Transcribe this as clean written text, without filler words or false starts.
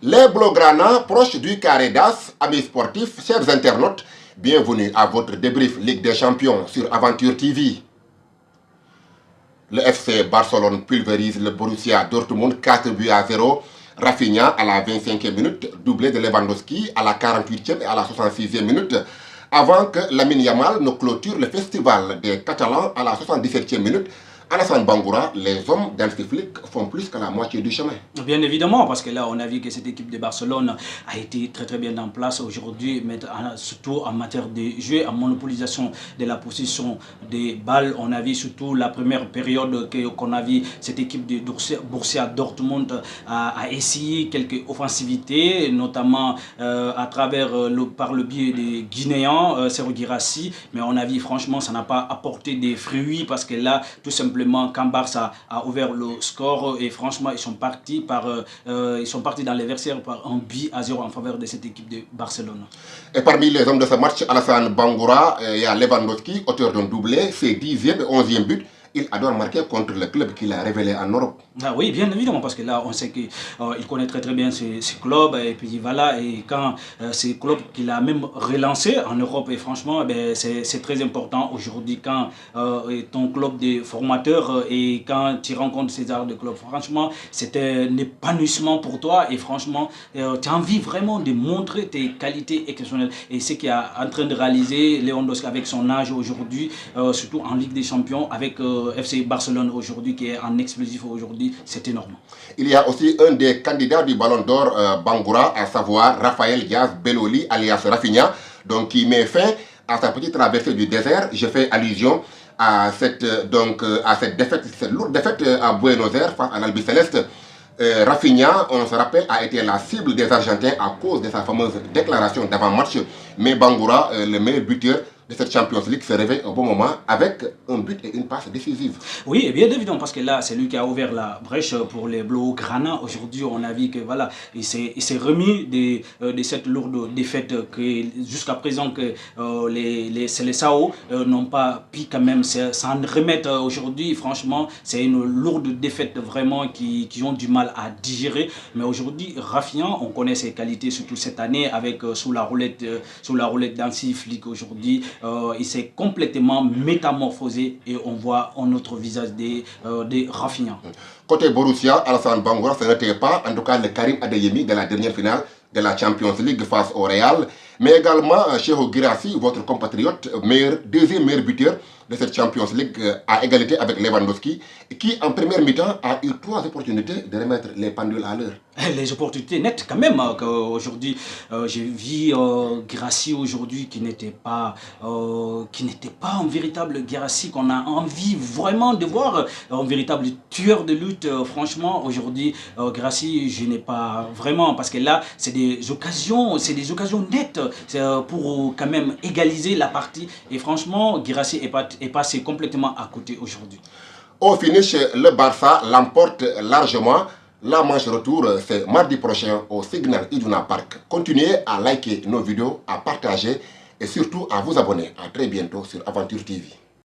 Les Blaugrana, proches du carré d'as, amis sportifs, chers internautes, bienvenue à votre débrief Ligue des Champions sur Aventure TV. Le FC Barcelone pulvérise le Borussia Dortmund 4-0. Rafinha à la 25e minute, doublé de Lewandowski à la 48e et à la 66e minute, avant que Lamine Yamal ne clôture le festival des Catalans à la 77e minute. Alassane Bangoura, les hommes d'Hansi Flick font plus que la moitié du chemin. Bien évidemment, parce que là, on a vu que cette équipe de Barcelone a été très bien en place aujourd'hui, mais surtout en matière de jeu, en monopolisation de la position des balles. On a vu surtout la première période qu'on a vu cette équipe de Borussia Dortmund a essayé quelques offensivités, notamment à travers par le biais des Guinéens, Serhou Guirassy, mais on a vu franchement ça n'a pas apporté des fruits parce que là, tout simplement, quand Barça a ouvert le score et franchement ils sont partis dans les vestiaires par 1-0 en faveur de cette équipe de Barcelone. Et parmi les hommes de ce match, Alassane Bangoura, il y a Lewandowski, auteur d'un doublé, ses 10e et 11e buts. Il adore marquer contre le club qu'il a révélé en Europe. Ah oui, bien évidemment, parce que là, on sait qu'il connaît très bien ces clubs. Et puis voilà, et quand ces clubs qu'il a même relancé en Europe, et franchement, c'est très important aujourd'hui quand ton club de formateur et quand tu rencontres ces arts de club, franchement, c'est un épanouissement pour toi. Et franchement, tu as envie vraiment de montrer tes qualités exceptionnelles. Et ce qu'il est en train de réaliser Lewandowski avec son âge aujourd'hui, surtout en Ligue des Champions, avec FC Barcelone aujourd'hui qui est en explosif aujourd'hui, c'est énorme. Il y a aussi un des candidats du Ballon d'Or Bangoura, à savoir Raphaël Diaz Beloli alias Rafinha, donc qui met fin à sa petite traversée du désert. Je fais allusion à cette défaite, cette lourde défaite à Buenos Aires face à l'Albi Céleste. Rafinha, on se rappelle, a été la cible des Argentins à cause de sa fameuse déclaration d'avant-match. Mais Bangoura, le meilleur buteur de cette Champions League, se réveille au bon moment avec un but et une passe décisive. Oui, et bien évidemment, parce que là, c'est lui qui a ouvert la brèche pour les Blaugrana. Aujourd'hui, on a vu que voilà, il s'est remis de cette lourde défaite que jusqu'à présent que les Seleção n'ont pas pu quand même s'en remettre aujourd'hui. Franchement, c'est une lourde défaite vraiment qui ont du mal à digérer. Mais aujourd'hui, Rafinha, on connaît ses qualités, surtout cette année avec sous la roulette d'Hansi Flick aujourd'hui. Il s'est complètement métamorphosé et on voit un autre visage de Rafinha. Côté Borussia, Alassane Bangoura, ce n'était pas en tout cas le Karim Adeyemi de la dernière finale de la Champions League face au Real, mais également Serhou Guirassy, votre compatriote, deuxième meilleur buteur de cette Champions League à égalité avec Lewandowski, qui en première mi-temps a eu 3 opportunités de remettre les pendules à l'heure. Les opportunités nettes quand même, aujourd'hui j'ai vu Guirassy aujourd'hui qui n'était pas un véritable Guirassy qu'on a envie vraiment de voir, un véritable tueur de lutte. Franchement aujourd'hui Guirassy, je n'ai pas vraiment, parce que là c'est des occasions nettes pour quand même égaliser la partie, et franchement Guirassy est passé complètement à côté aujourd'hui. Au finish, le Barça l'emporte largement. La manche retour, c'est mardi prochain au Signal Iduna Park. Continuez à liker nos vidéos, à partager et surtout à vous abonner. À très bientôt sur Aventure TV.